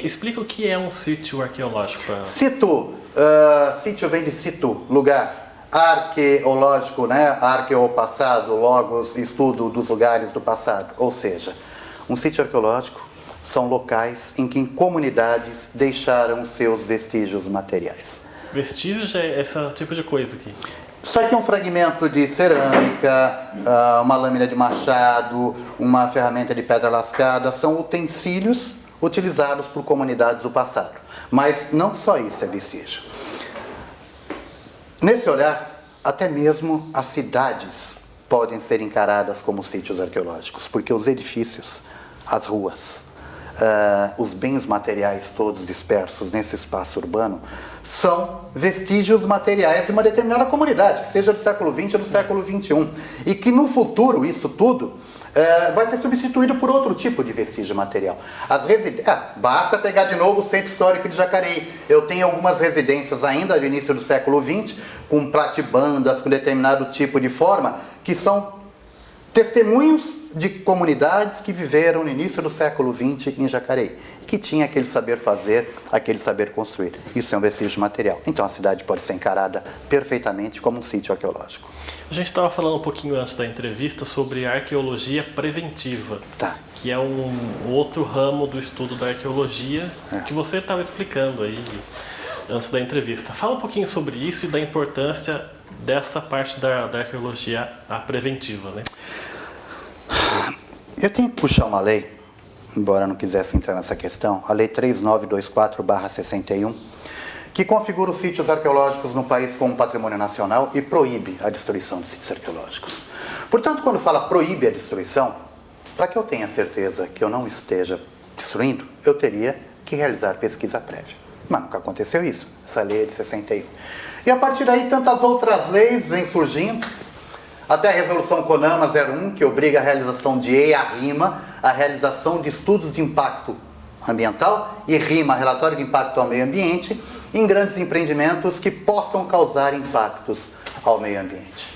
Explica o que é um sítio arqueológico. Sítio, sítio vem de situ, lugar. Arqueológico, né? Arqueo, passado, logos, estudo dos lugares do passado. Ou seja, um sítio arqueológico são locais em que comunidades deixaram seus vestígios materiais. Vestígios é esse tipo de coisa aqui. Isso aqui é um fragmento de cerâmica, uma lâmina de machado, uma ferramenta de pedra lascada, são utensílios utilizados por comunidades do passado. Mas não só isso é vestígio. Nesse olhar, até mesmo as cidades podem ser encaradas como sítios arqueológicos, porque os edifícios, as ruas, os bens materiais todos dispersos nesse espaço urbano são vestígios materiais de uma determinada comunidade, que seja do século XX ou do século XXI, e que no futuro isso tudo vai ser substituído por outro tipo de vestígio material. Basta pegar de novo o Centro Histórico de Jacareí. Eu tenho algumas residências ainda do início do século XX, com platibandas, com determinado tipo de forma, que são testemunhos de comunidades que viveram no início do século XX em Jacareí, que tinha aquele saber fazer, aquele saber construir. Isso é um vestígio material. Então a cidade pode ser encarada perfeitamente como um sítio arqueológico. A gente estava falando um pouquinho antes da entrevista sobre arqueologia preventiva, que é um outro ramo do estudo da arqueologia que você estava explicando aí antes da entrevista. Fala um pouquinho sobre isso e da importância dessa parte da arqueologia preventiva, né? Eu tenho que puxar uma lei, embora eu não quisesse entrar nessa questão, a Lei 3924/61, que configura os sítios arqueológicos no país como patrimônio nacional e proíbe a destruição de sítios arqueológicos. Portanto, quando fala proíbe a destruição, para que eu tenha certeza que eu não esteja destruindo, eu teria que realizar pesquisa prévia. Mas nunca aconteceu isso, essa lei é de 61. E a partir daí, tantas outras leis vêm surgindo, até a Resolução CONAMA 01, que obriga a realização de EIA-RIMA, a realização de estudos de impacto ambiental, e RIMA, relatório de impacto ao meio ambiente, em grandes empreendimentos que possam causar impactos ao meio ambiente.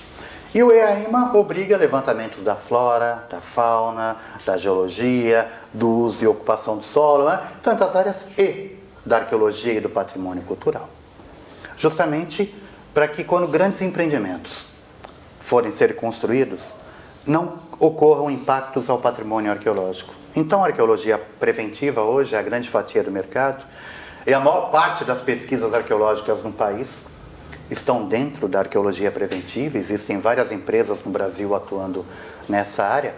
E o EIA-RIMA obriga levantamentos da flora, da fauna, da geologia, do uso e ocupação do solo, tantas áreas, e da arqueologia e do patrimônio cultural. Justamente para que, quando grandes empreendimentos forem ser construídos, não ocorram impactos ao patrimônio arqueológico. Então, a arqueologia preventiva hoje é a grande fatia do mercado, e a maior parte das pesquisas arqueológicas no país estão dentro da arqueologia preventiva. Existem várias empresas no Brasil atuando nessa área,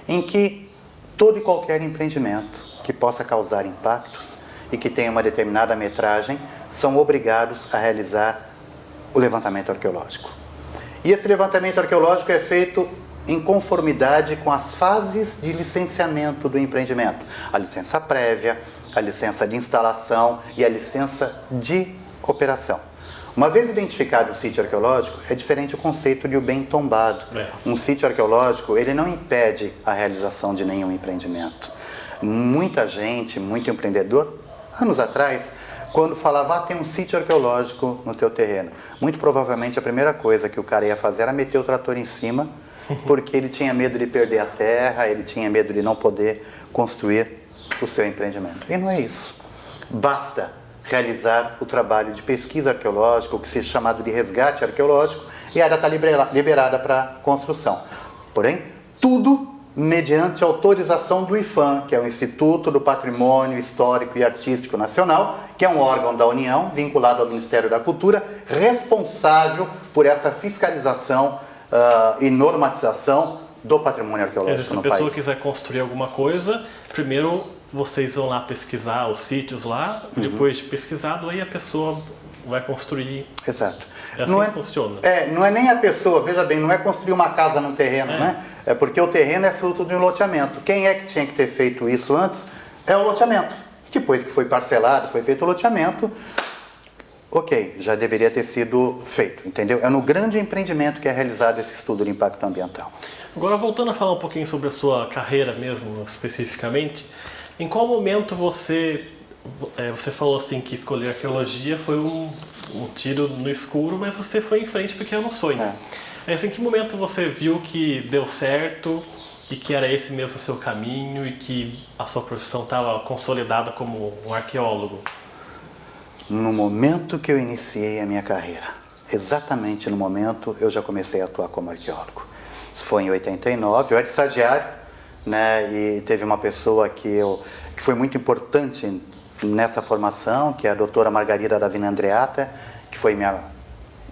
em que todo e qualquer empreendimento que possa causar impactos e que tenha uma determinada metragem são obrigados a realizar o levantamento arqueológico. E esse levantamento arqueológico é feito em conformidade com as fases de licenciamento do empreendimento. A licença prévia, a licença de instalação e a licença de operação. Uma vez identificado o sítio arqueológico, é diferente o conceito de o bem tombado. Um sítio arqueológico, ele não impede a realização de nenhum empreendimento. Muita gente, muito empreendedor, anos atrás, quando falava, tem um sítio arqueológico no teu terreno, muito provavelmente a primeira coisa que o cara ia fazer era meter o trator em cima, porque ele tinha medo de perder a terra, ele tinha medo de não poder construir o seu empreendimento. E não é isso. Basta realizar o trabalho de pesquisa arqueológica, o que seja chamado de resgate arqueológico, e a área está liberada para construção. Porém, tudo mediante autorização do IPHAN, que é o Instituto do Patrimônio Histórico e Artístico Nacional, que é um órgão da União, vinculado ao Ministério da Cultura, responsável por essa fiscalização e normatização do patrimônio arqueológico no país. Se a pessoa quiser construir alguma coisa, primeiro vocês vão lá pesquisar os sítios lá, depois de pesquisado, aí a pessoa vai construir. Exato. É assim que funciona. Não é nem a pessoa, veja bem, não é construir uma casa num terreno, né? É porque o terreno é fruto de um loteamento. Quem é que tinha que ter feito isso antes? É o loteamento. Depois que foi parcelado, foi feito o loteamento, ok, já deveria ter sido feito, entendeu? É no grande empreendimento que é realizado esse estudo de impacto ambiental. Agora, voltando a falar um pouquinho sobre a sua carreira mesmo, especificamente, em qual momento você falou assim que escolher arqueologia foi um tiro no escuro, mas você foi em frente porque era um sonho. Mas em que momento você viu que deu certo e que era esse mesmo o seu caminho e que a sua profissão estava consolidada como um arqueólogo? No momento que eu iniciei a minha carreira, exatamente no momento, eu já comecei a atuar como arqueólogo. Isso foi em 89, eu era estagiário, né, e teve uma pessoa que foi muito importante nessa formação, que é a doutora Margarida Davina Andreata, que foi minha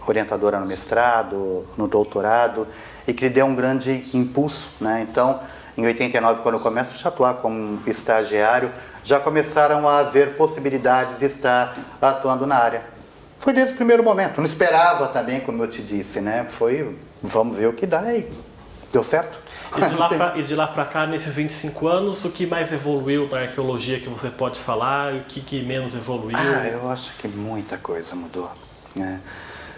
orientadora no mestrado, no doutorado, e que deu um grande impulso, né? Então, em 89, quando eu começo a atuar como estagiário, já começaram a haver possibilidades de estar atuando na área. Foi desde o primeiro momento, não esperava também, como eu te disse, né? Foi, vamos ver o que dá e deu certo. E de lá para cá, nesses 25 anos, o que mais evoluiu na arqueologia que você pode falar e o que menos evoluiu? Eu acho que muita coisa mudou, né?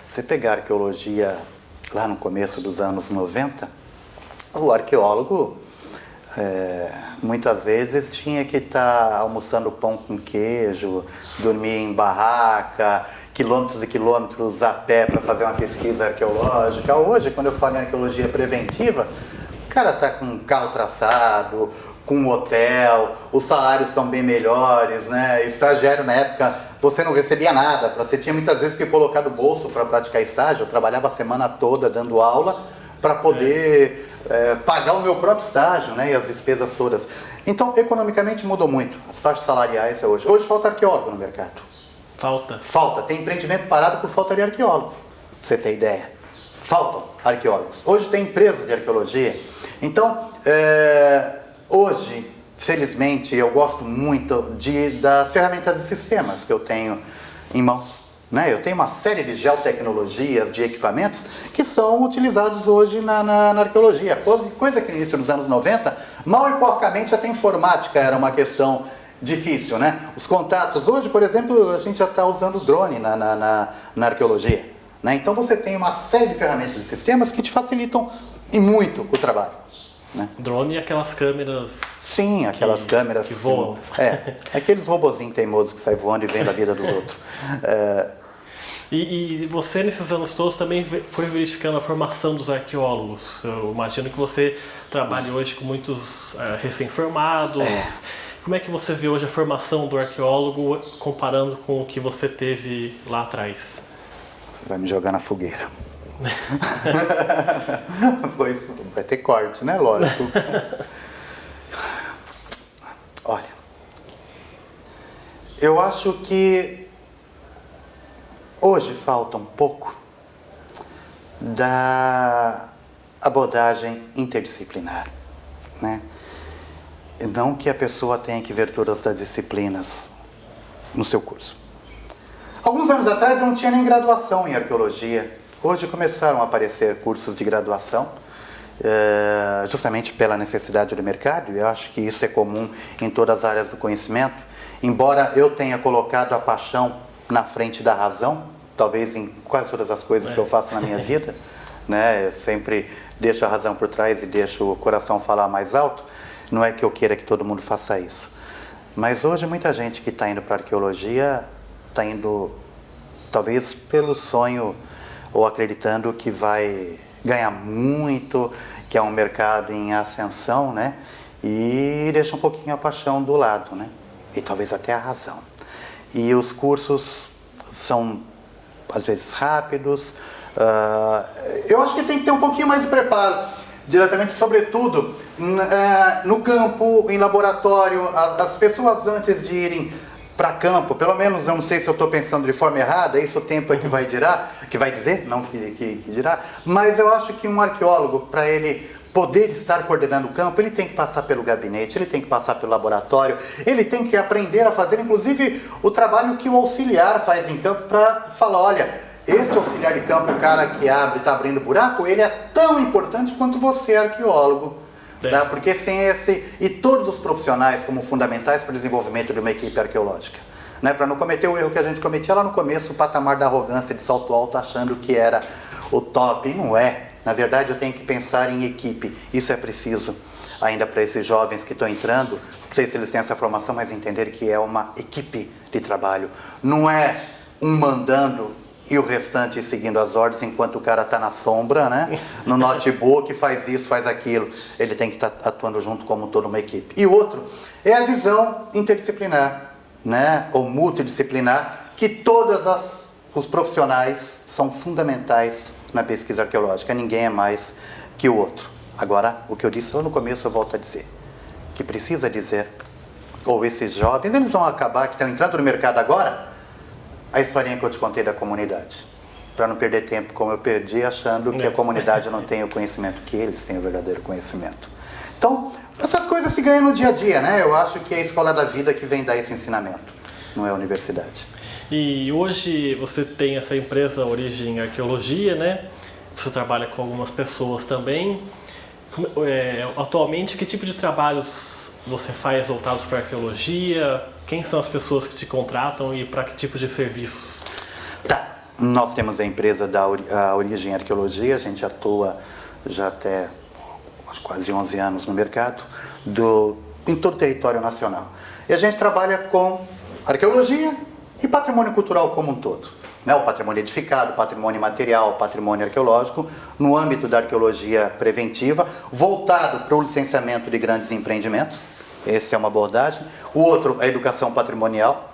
Você pegar a arqueologia lá no começo dos anos 90, o arqueólogo muitas vezes tinha que estar almoçando pão com queijo, dormir em barraca, quilômetros e quilômetros a pé para fazer uma pesquisa arqueológica. Hoje, quando eu falo em arqueologia preventiva, o cara está com um carro traçado, com um hotel, os salários são bem melhores, né? Estagiário na época, você não recebia nada, você tinha muitas vezes que colocar do bolso para praticar estágio. Eu trabalhava a semana toda dando aula para poder pagar o meu próprio estágio, né? E as despesas todas. Então, economicamente mudou muito, as faixas salariais hoje. Hoje falta arqueólogo no mercado. Falta, tem empreendimento parado por falta de arqueólogo, pra você ter ideia. Faltam arqueólogos. Hoje tem empresas de arqueologia. Então, hoje, felizmente, eu gosto muito das ferramentas e sistemas que eu tenho em mãos, né? Eu tenho uma série de geotecnologias, de equipamentos que são utilizados hoje na arqueologia. Coisa que no início dos anos 90, mal e porcamente até informática era uma questão difícil, né? Os contatos, hoje, por exemplo, a gente já está usando drone na arqueologia, né? Então você tem uma série de ferramentas e sistemas que te facilitam e muito o trabalho, né? Drone e aquelas câmeras... Sim, aquelas câmeras que voam. Aqueles robozinhos teimosos que saem voando e vendo a vida dos outros. E você, nesses anos todos, também foi verificando a formação dos arqueólogos. Eu imagino que você trabalha hoje com muitos recém-formados. Como é que você vê hoje a formação do arqueólogo comparando com o que você teve lá atrás? Você vai me jogar na fogueira. Vai ter corte, né? Lógico. Olha, eu acho que hoje falta um pouco da abordagem interdisciplinar, né? Não que a pessoa tenha que ver todas as disciplinas no seu curso. Alguns anos atrás eu não tinha nem graduação em arqueologia. Hoje começaram a aparecer cursos de graduação, justamente pela necessidade do mercado. Eu acho que isso é comum em todas as áreas do conhecimento. Embora eu tenha colocado a paixão na frente da razão, talvez em quase todas as coisas que eu faço na minha vida, né? Eu sempre deixo a razão por trás e deixo o coração falar mais alto. Não é que eu queira que todo mundo faça isso. Mas hoje muita gente que está indo para a arqueologia está indo talvez pelo sonho ou acreditando que vai ganhar muito, que é um mercado em ascensão, né? E deixa um pouquinho a paixão do lado, né? E talvez até a razão. E os cursos são, às vezes, rápidos. Eu acho que tem que ter um pouquinho mais de preparo, diretamente, sobretudo, no campo, em laboratório. As pessoas, antes de irem para campo, pelo menos, eu não sei se eu estou pensando de forma errada, isso o tempo é que vai dizer, não que dirá, mas eu acho que um arqueólogo, para ele poder estar coordenando o campo, ele tem que passar pelo gabinete, ele tem que passar pelo laboratório, ele tem que aprender a fazer, inclusive, o trabalho que o auxiliar faz em campo para falar, olha, esse auxiliar de campo, o cara que está abrindo buraco, ele é tão importante quanto você, arqueólogo. Tá? Porque sem esse, e todos os profissionais como fundamentais para o desenvolvimento de uma equipe arqueológica, né? Para não cometer o erro que a gente cometia lá no começo, o patamar da arrogância de salto alto, achando que era o top, e não é. Na verdade, eu tenho que pensar em equipe. Isso é preciso ainda para esses jovens que estão entrando, não sei se eles têm essa formação, mas entender que é uma equipe de trabalho. Não é um mandando e o restante seguindo as ordens enquanto o cara está na sombra, né? No notebook, faz isso, faz aquilo. Ele tem que estar atuando junto como toda uma equipe. E o outro é a visão interdisciplinar, né? Ou multidisciplinar, que os profissionais são fundamentais na pesquisa arqueológica. Ninguém é mais que o outro. Agora, o que eu disse lá no começo, eu volto a dizer. Que precisa dizer, ou esses jovens, eles vão acabar, que estão entrando no mercado agora, a historinha que eu te contei da comunidade. Para não perder tempo como eu perdi, achando que a comunidade não tem o conhecimento, que eles têm o verdadeiro conhecimento. Então, essas coisas se ganham no dia a dia, né? Eu acho que é a escola da vida que vem dar esse ensinamento, não é a universidade. E hoje você tem essa empresa Origem Arqueologia, né? Você trabalha com algumas pessoas também. Atualmente, que tipo de trabalhos você faz voltados para a arqueologia? Quem são as pessoas que te contratam e para que tipo de serviços? Tá, nós temos a empresa da Origem Arqueologia, a gente atua já até quase 11 anos no mercado, em todo o território nacional. E a gente trabalha com arqueologia e patrimônio cultural como um todo. O patrimônio edificado, patrimônio material, patrimônio arqueológico, no âmbito da arqueologia preventiva, voltado para o licenciamento de grandes empreendimentos. Essa é uma abordagem. O outro, a educação patrimonial,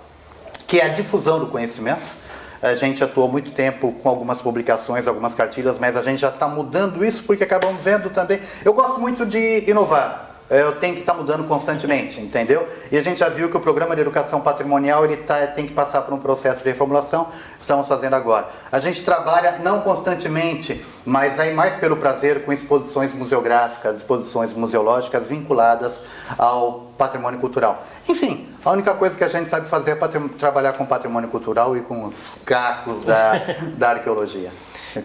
que é a difusão do conhecimento. A gente atuou muito tempo com algumas publicações, algumas cartilhas, mas a gente já está mudando isso porque acabamos vendo também. Eu gosto muito de inovar. Eu tenho que estar mudando constantemente, entendeu? E a gente já viu que o programa de educação patrimonial tem que passar por um processo de reformulação, estamos fazendo agora. A gente trabalha não constantemente, mas aí mais pelo prazer com exposições museográficas, exposições museológicas vinculadas ao patrimônio cultural. Enfim, a única coisa que a gente sabe fazer é trabalhar com patrimônio cultural e com os cacos da arqueologia.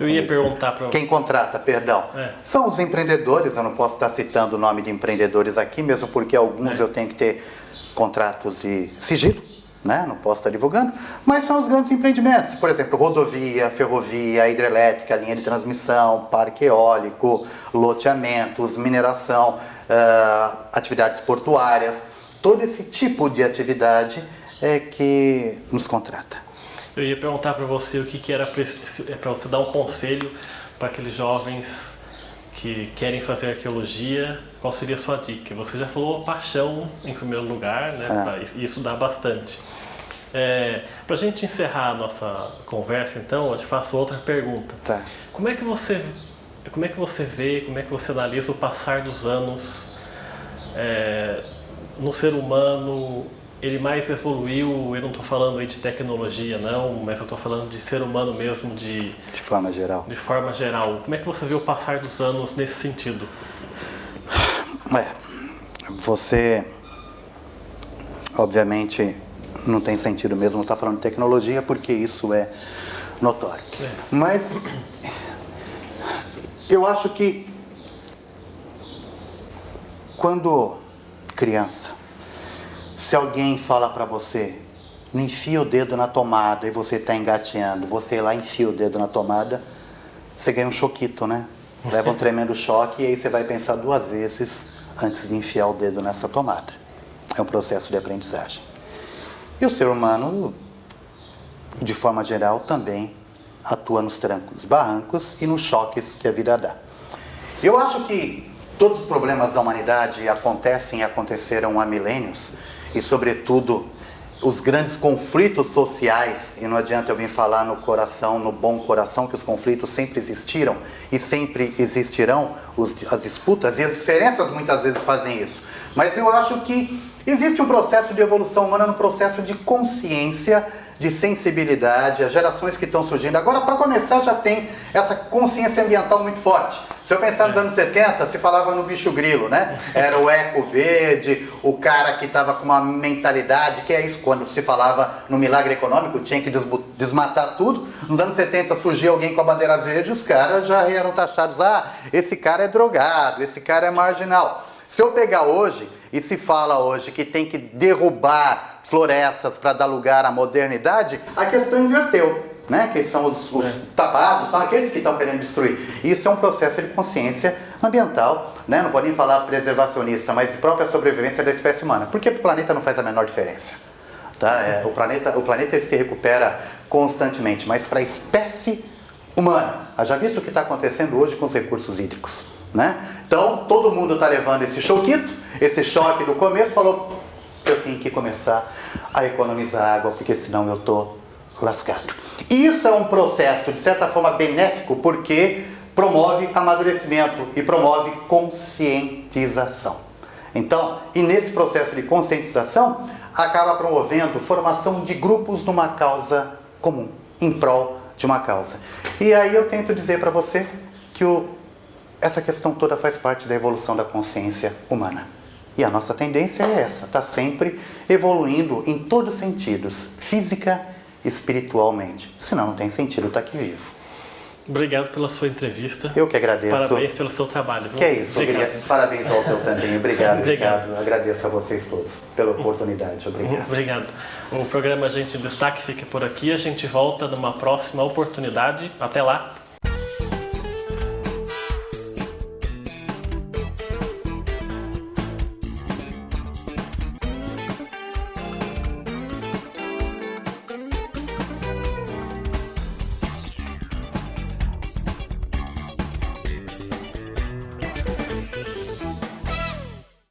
Eu ia perguntar para... Quem contrata, perdão. São os empreendedores, eu não posso estar citando o nome de empreendedores aqui, mesmo porque alguns eu tenho que ter contratos de sigilo, né? Não posso estar divulgando, mas são os grandes empreendimentos, por exemplo, rodovia, ferrovia, hidrelétrica, linha de transmissão, parque eólico, loteamentos, mineração, atividades portuárias, todo esse tipo de atividade é que nos contrata. Eu ia perguntar para você o que era para você dar um conselho para aqueles jovens que querem fazer arqueologia, qual seria a sua dica? Você já falou paixão em primeiro lugar, né? Isso dá bastante. Para a gente encerrar a nossa conversa, então, eu te faço outra pergunta. Tá. Como é que você vê, como é que você analisa o passar dos anos no ser humano? Ele mais evoluiu, eu não estou falando aí de tecnologia não, mas eu estou falando de ser humano mesmo, de forma geral. De forma geral. Como é que você vê o passar dos anos nesse sentido? Você, obviamente, não tem sentido mesmo estar falando de tecnologia, porque isso é notório. Mas eu acho que quando criança, se alguém fala para você, não enfia o dedo na tomada e você está engateando, você lá enfia o dedo na tomada, você ganha um choquito, né? Leva um tremendo choque e aí você vai pensar 2 vezes antes de enfiar o dedo nessa tomada. É um processo de aprendizagem. E o ser humano, de forma geral, também atua nos trancos, barrancos e nos choques que a vida dá. Eu acho que todos os problemas da humanidade acontecem e aconteceram há milênios, e sobretudo os grandes conflitos sociais, e não adianta eu vir falar no coração, no bom coração, que os conflitos sempre existiram e sempre existirão, as disputas, e as diferenças muitas vezes fazem isso. Mas eu acho que existe um processo de evolução humana, um processo de consciência, de sensibilidade, as gerações que estão surgindo. Agora, para começar, já tem essa consciência ambiental muito forte. Se eu pensar nos anos 70, se falava no bicho grilo, né? Era o eco verde, o cara que estava com uma mentalidade, que é isso, quando se falava no milagre econômico, tinha que desmatar tudo. Nos anos 70 surgia alguém com a bandeira verde, os caras já eram taxados, esse cara é drogado, esse cara é marginal. Se eu pegar hoje, e se fala hoje que tem que derrubar florestas para dar lugar à modernidade, a questão inverteu, né? Que são os tabados, são aqueles que estão querendo destruir. Isso é um processo de consciência ambiental, né? Não vou nem falar preservacionista, mas de própria sobrevivência da espécie humana. Porque o planeta não faz a menor diferença. Tá? O planeta se recupera constantemente, mas para a espécie humana, já visto o que está acontecendo hoje com os recursos hídricos, né? Então, todo mundo está levando esse choquito, esse choque do começo, falou, eu tenho que começar a economizar água, porque senão eu estou lascado. E isso é um processo, de certa forma, benéfico, porque promove amadurecimento e promove conscientização. Então, e nesse processo de conscientização, acaba promovendo formação de grupos numa causa comum, em prol de uma causa. E aí eu tento dizer para você que essa questão toda faz parte da evolução da consciência humana. E a nossa tendência é essa, está sempre evoluindo em todos os sentidos, física e espiritualmente. Senão não tem sentido estar aqui vivo. Obrigado pela sua entrevista. Eu que agradeço. Parabéns pelo seu trabalho. Viu? Que é isso, parabéns ao teu também. Obrigado, Obrigado. Ricardo. Agradeço a vocês todos pela oportunidade. Obrigado. Obrigado. O programa Gente em Destaque fica por aqui. A gente volta numa próxima oportunidade. Até lá.